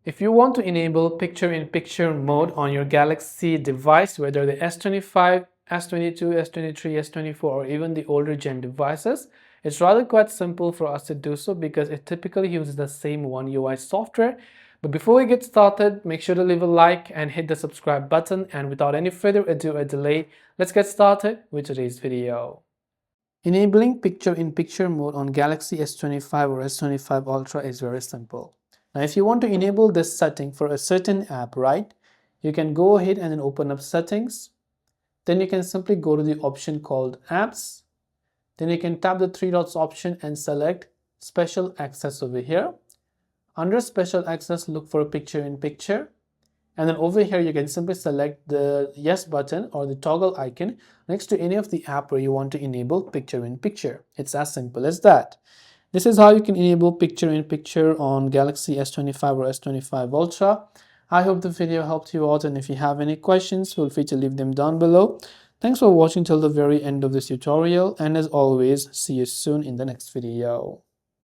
If you want to enable picture-in-picture mode on your Galaxy device, whether the S25, S22, S23, S24 or even the older gen devices, it's rather quite simple for us to do so because it typically uses the same One UI software. But before we get started, make sure to leave a like and hit the subscribe button, and without any further ado or delay, let's get started with today's video. Enabling picture-in-picture mode on Galaxy S25 or S25 Ultra is very simple. Now, if you want to enable this setting for a certain app, right, you can go ahead and then open up settings. Then you can simply go to the option called apps. Then you can tap the three dots option and select special access over here. Under special access, look for picture-in-picture. And then over here, you can simply select the yes button or the toggle icon next to any of the app where you want to enable picture-in-picture. It's as simple as that. This is how you can enable picture-in-picture on Galaxy S25 or S25 Ultra. I hope the video helped you out, and if you have any questions, feel free to leave them down below. Thanks for watching till the very end of this tutorial, and as always, see you soon in the next video.